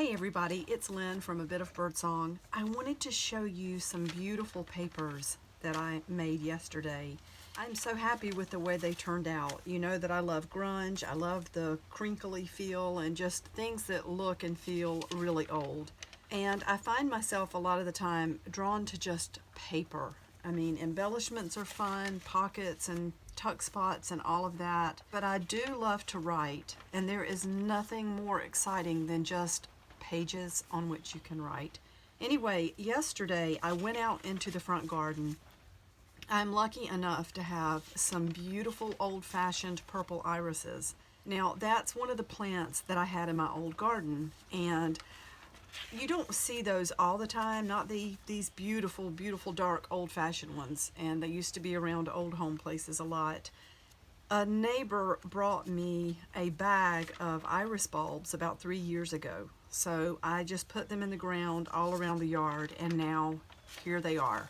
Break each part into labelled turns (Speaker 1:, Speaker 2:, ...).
Speaker 1: Hey everybody, it's Lynn from A Bit of Birdsong. I wanted to show you some beautiful papers that I made yesterday. I'm so happy with the way they turned out. You know that I love grunge, I love the crinkly feel and just things that look and feel really old. And I find myself a lot of the time drawn to just paper. I mean, embellishments are fun, pockets and tuck spots and all of that, but I do love to write, and there is nothing more exciting than just pages on which you can write. Anyway, yesterday I went out into the front garden. I'm lucky enough to have some beautiful old-fashioned purple irises. Now, that's one of the plants that I had in my old garden, and you don't see those all the time, not these beautiful, beautiful dark old-fashioned ones, and they used to be around old home places a lot. A neighbor brought me a bag of iris bulbs about 3 years ago, so I just put them in the ground all around the yard, and now here they are.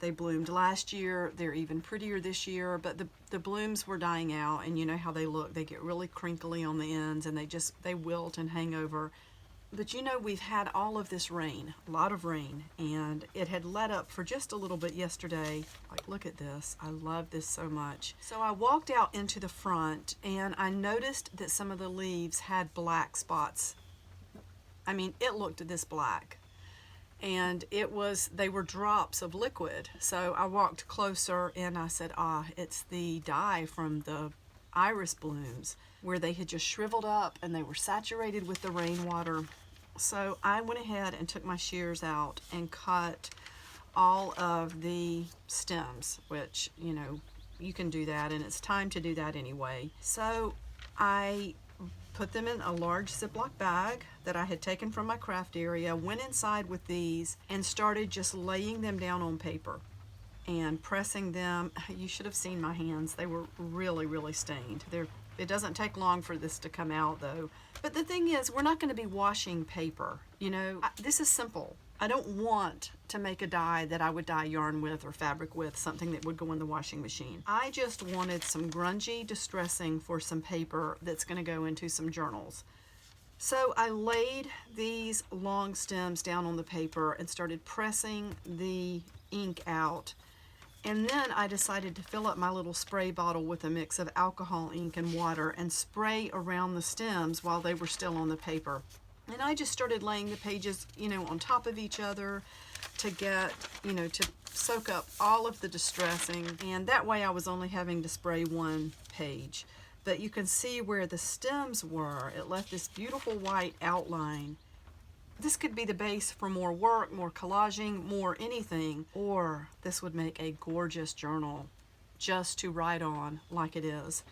Speaker 1: They bloomed last year, they're even prettier this year, but the blooms were dying out, and you know how they look. They get really crinkly on the ends, and they wilt and hang over. But you know, we've had all of this rain, a lot of rain, and it had let up for just a little bit yesterday. Like, look at this. I love this so much. So I walked out into the front, and I noticed that some of the leaves had black spots. I mean, it looked this black. And they were drops of liquid. So I walked closer, and I said, it's the dye from the iris blooms, where they had just shriveled up and they were saturated with the rainwater. So I went ahead and took my shears out and cut all of the stems, which, you know, you can do that, and it's time to do that anyway. So I put them in a large Ziploc bag that I had taken from my craft area, went inside with these, and started just laying them down on paper and pressing them. You should have seen my hands. They were really, really stained. It doesn't take long for this to come out though. But the thing is, we're not going to be washing paper. You know, this is simple. I don't want to make a dye that I would dye yarn with or fabric with, something that would go in the washing machine. I just wanted some grungy distressing for some paper that's going to go into some journals. So I laid these long stems down on the paper and started pressing the ink out. And then I decided to fill up my little spray bottle with a mix of alcohol ink and water and spray around the stems while they were still on the paper. And I just started laying the pages, you know, on top of each other to get, you know, to soak up all of the distressing. And that way I was only having to spray one page. But you can see where the stems were. It left this beautiful white outline. This could be the base for more work, more collaging, more anything, or this would make a gorgeous journal just to write on like it is.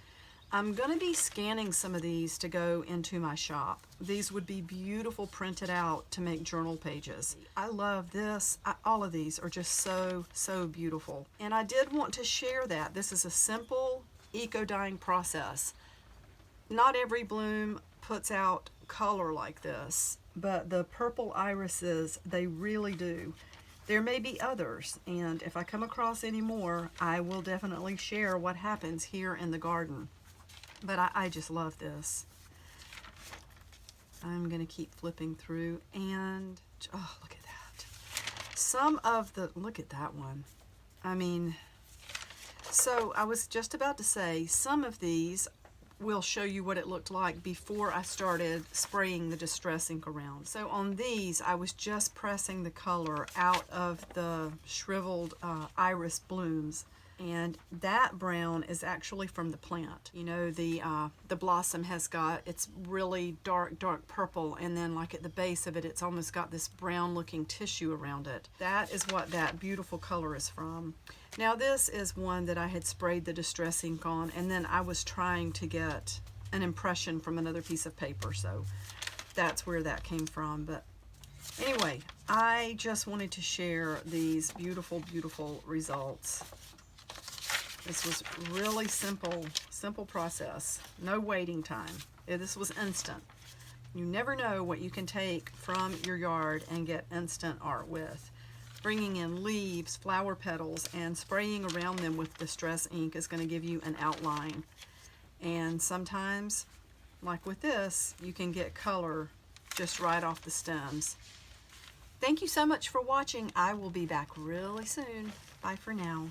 Speaker 1: I'm going to be scanning some of these to go into my shop. These would be beautiful printed out to make journal pages. I love this. All of these are just so, so beautiful. And I did want to share that. This is a simple eco-dyeing process. Not every bloom puts out color like this, but the purple irises, they really do. There may be others, and if I come across any more, I will definitely share what happens here in the garden. But I just love this. I'm going to keep flipping through, and oh, look at that. Look at that one. I mean, so I was just about to say, some of these will show you what it looked like before I started spraying the distress ink around. So on these, I was just pressing the color out of the shriveled iris blooms. And that brown is actually from the plant. You know, the blossom it's really dark, dark purple, and then like at the base of it, it's almost got this brown looking tissue around it. That is what that beautiful color is from. Now this is one that I had sprayed the distress ink on, and then I was trying to get an impression from another piece of paper, so that's where that came from. But anyway, I just wanted to share these beautiful, beautiful results. This was really simple process. No waiting time. This was instant. You never know what you can take from your yard and get instant art with. Bringing in leaves, flower petals, and spraying around them with distress ink is going to give you an outline. And sometimes, like with this, you can get color just right off the stems. Thank you so much for watching. I will be back really soon. Bye for now.